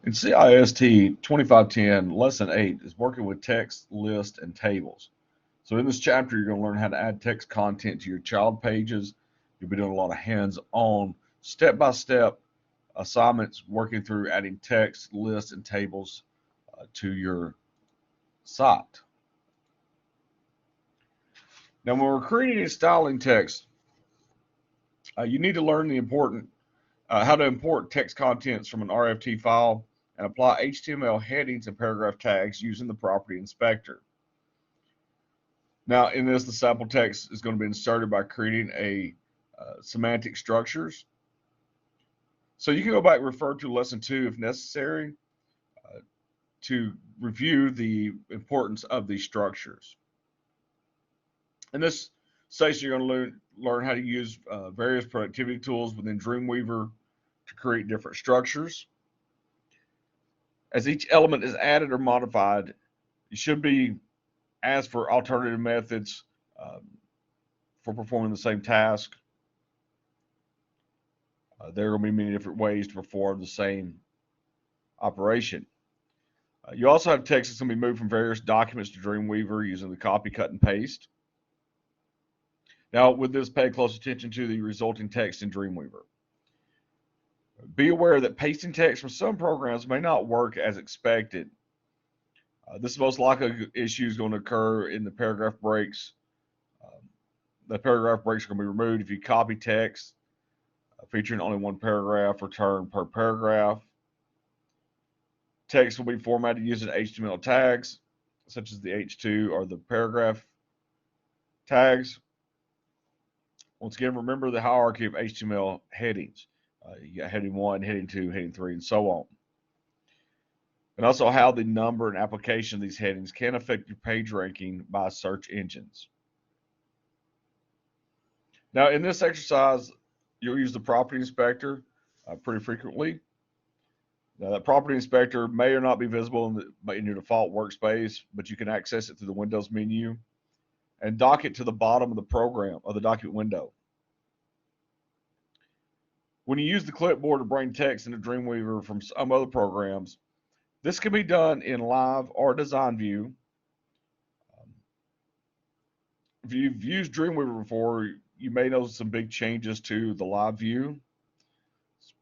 In CIST 2510, Lesson 8 is working with text, lists, and tables. So in this chapter, you're going to learn how to add text content to your child pages. You'll be doing a lot of hands-on, step-by-step assignments working through adding text, lists, and tables to your site. Now, when we're creating and styling text, you need to learn the important how to import text contents from an RFT file and apply HTML headings and paragraph tags using the property inspector. Now, in this, the sample text is going to be inserted by creating a semantic structures. So you can go back and refer to lesson 2 if necessary to review the importance of these structures. In this session, you're going to learn how to use various productivity tools within Dreamweaver to create different structures. As each element is added or modified, you should be asked for alternative methods for performing the same task. There are going to be many different ways to perform the same operation. You also have text that's going to be moved from various documents to Dreamweaver using the copy, cut, and paste. Now, with this, pay close attention to the resulting text in Dreamweaver. Be aware that pasting text from some programs may not work as expected. This is most likely issue is going to occur in the paragraph breaks. The paragraph breaks are going to be removed if you copy text featuring only one paragraph returned per paragraph. Text will be formatted using HTML tags, such as the H2 or the paragraph tags. Once again, remember the hierarchy of HTML headings. You got heading 1, heading 2, heading 3, and so on. And also how the number and application of these headings can affect your page ranking by search engines. Now, in this exercise, you'll use the property inspector pretty frequently. Now, that property inspector may or not be visible in your default workspace, but you can access it through the Windows menu and dock it to the bottom of the program of the document window. When you use the clipboard to bring text into Dreamweaver from some other programs, this can be done in Live or Design View. If you've used Dreamweaver before, you may notice some big changes to the Live View.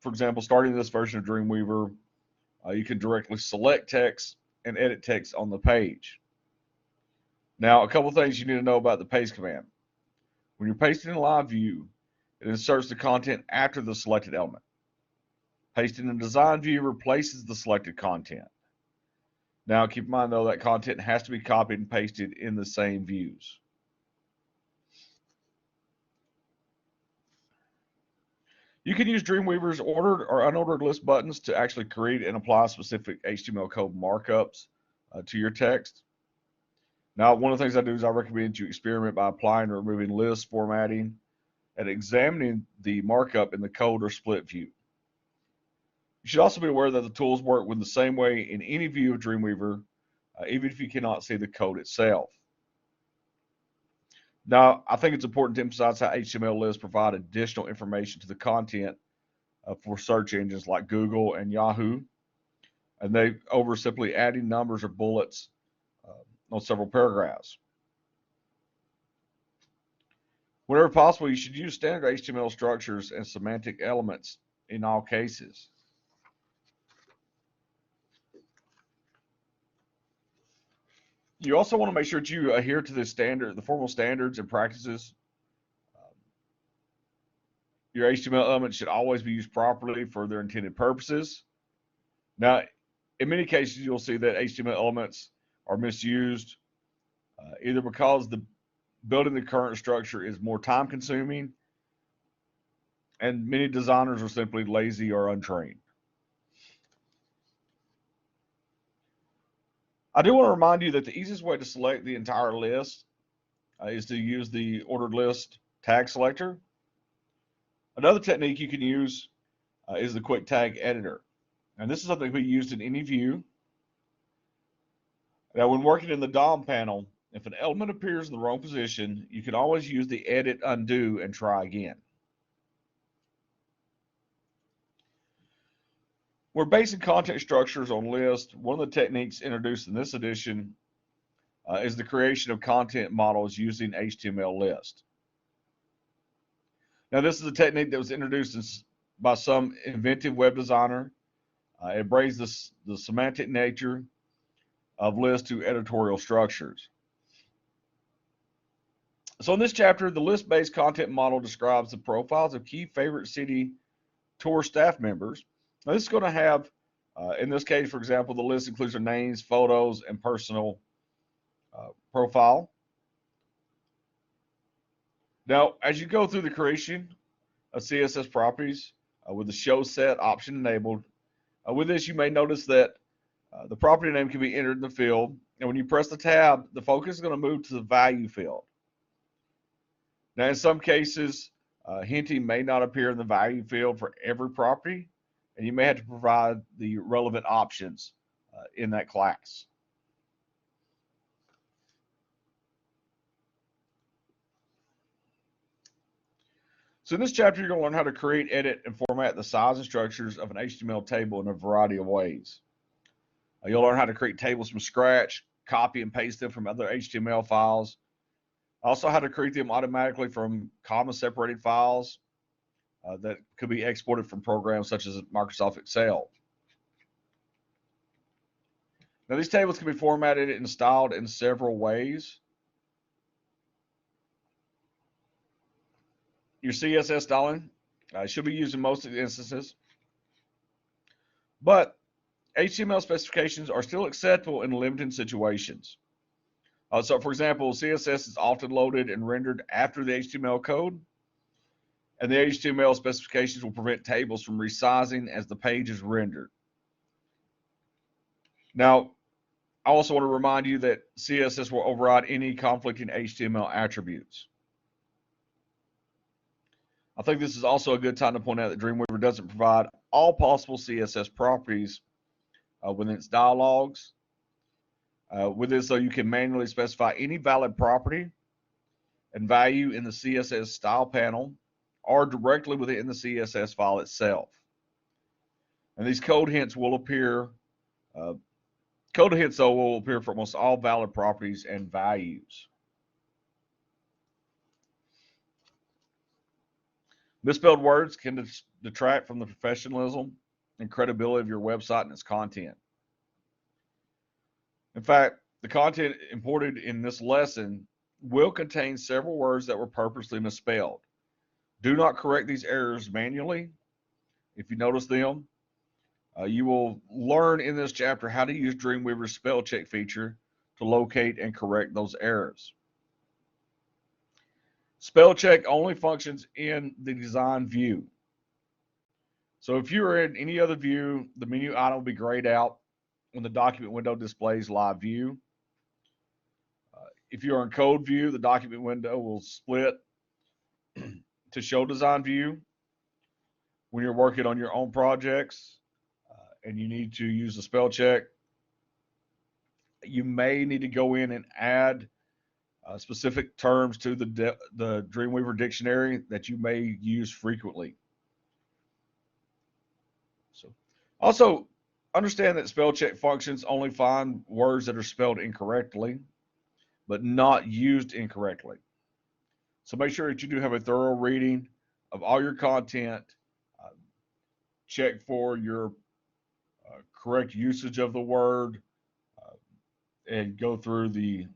For example, starting this version of Dreamweaver, you can directly select text and edit text on the page. Now, a couple things you need to know about the paste command. When you're pasting in Live View, it inserts the content after the selected element. Pasting in Design View replaces the selected content. Now, keep in mind, though, that content has to be copied and pasted in the same views. You can use Dreamweaver's ordered or unordered list buttons to actually create and apply specific HTML code markups to your text. Now, one of the things I do is I recommend you experiment by applying or removing list formatting and examining the markup in the code or split view. You should also be aware that the tools work with the same way in any view of Dreamweaver, even if you cannot see the code itself. Now, I think it's important to emphasize how HTML lists provide additional information to the content for search engines like Google and Yahoo, and they over simply adding numbers or bullets on several paragraphs. Whenever possible, you should use standard HTML structures and semantic elements in all cases. You also want to make sure that you adhere to the formal standards and practices. Your HTML elements should always be used properly for their intended purposes. Now, in many cases, you'll see that HTML elements are misused either because the building the current structure is more time consuming and many designers are simply lazy or untrained. I do want to remind you that the easiest way to select the entire list is to use the ordered list tag selector. Another technique you can use is the quick tag editor. And this is something we used in any view. Now, when working in the DOM panel, if an element appears in the wrong position, you can always use the edit undo and try again. We're basing content structures on lists. One of the techniques introduced in this edition is the creation of content models using HTML list. Now, this is a technique that was introduced by some inventive web designer. It brings the semantic nature of lists to editorial structures. So in this chapter, the list-based content model describes the profiles of key favorite city tour staff members. Now, this is going to have, in this case, for example, the list includes their names, photos, and personal profile. Now, as you go through the creation of CSS properties with the show set option enabled, with this you may notice that the property name can be entered in the field, and when you press the tab, the focus is going to move to the value field. Now, in some cases, hinting may not appear in the value field for every property, and you may have to provide the relevant options in that class. So in this chapter, you're going to learn how to create, edit, and format the size and structures of an HTML table in a variety of ways. You'll learn how to create tables from scratch, copy and paste them from other HTML files, also how to create them automatically from comma-separated files that could be exported from programs such as Microsoft Excel. Now, these tables can be formatted and styled in several ways. Your CSS styling should be used in most of the instances, but HTML specifications are still acceptable in limited situations. So, for example, CSS is often loaded and rendered after the HTML code, and the HTML specifications will prevent tables from resizing as the page is rendered. Now, I also want to remind you that CSS will override any conflicting HTML attributes. I think this is also a good time to point out that Dreamweaver doesn't provide all possible CSS properties within its dialogues. With this, though, you can manually specify any valid property and value in the CSS style panel or directly within the CSS file itself. And these code hints will appear. Code hints, though, will appear for almost all valid properties and values. Misspelled words can detract from the professionalism and credibility of your website and its content. In fact, the content imported in this lesson will contain several words that were purposely misspelled. Do not correct these errors manually. If you notice them, you will learn in this chapter how to use Dreamweaver's spell check feature to locate and correct those errors. Spell check only functions in the design view. So if you're in any other view, the menu item will be grayed out when the document window displays live view. If you're in code view, the document window will split to show design view. When you're working on your own projects and you need to use the spell check, you may need to go in and add specific terms to the Dreamweaver dictionary that you may use frequently. So, also understand that spell check functions only find words that are spelled incorrectly, but not used incorrectly. So make sure that you do have a thorough reading of all your content. Check for your correct usage of the word and go through the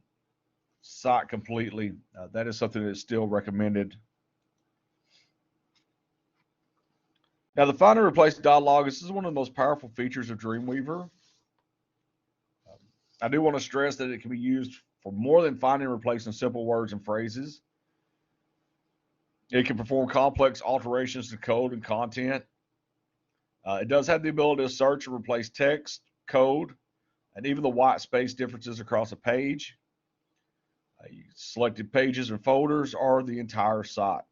site completely. That is something that's still recommended. Now, the find and replace dialog, this is one of the most powerful features of Dreamweaver. I do want to stress that it can be used for more than finding and replacing simple words and phrases. It can perform complex alterations to code and content. It does have the ability to search and replace text, code, and even the white space differences across a page. Selected pages and folders or the entire site.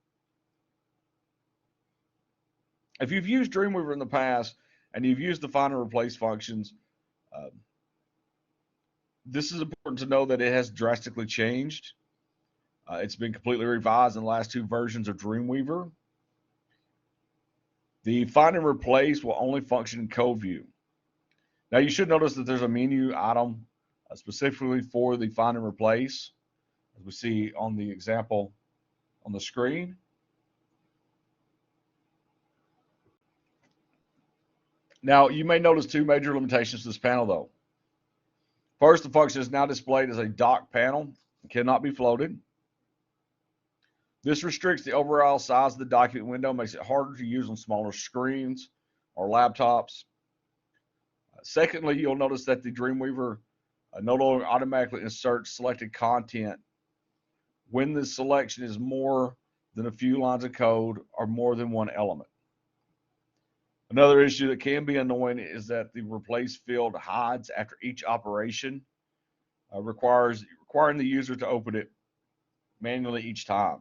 If you've used Dreamweaver in the past and you've used the find and replace functions, this is important to know that it has drastically changed. It's been completely revised in the last two versions of Dreamweaver. The find and replace will only function in code view. Now you should notice that there's a menu item specifically for the find and replace, as we see on the example on the screen. Now you may notice two major limitations to this panel though. First, the function is now displayed as a dock panel and cannot be floated. This restricts the overall size of the document window, makes it harder to use on smaller screens or laptops. Secondly, you'll notice that the Dreamweaver no longer automatically inserts selected content when the selection is more than a few lines of code or more than one element. Another issue that can be annoying is that the replace field hides after each operation, requiring the user to open it manually each time.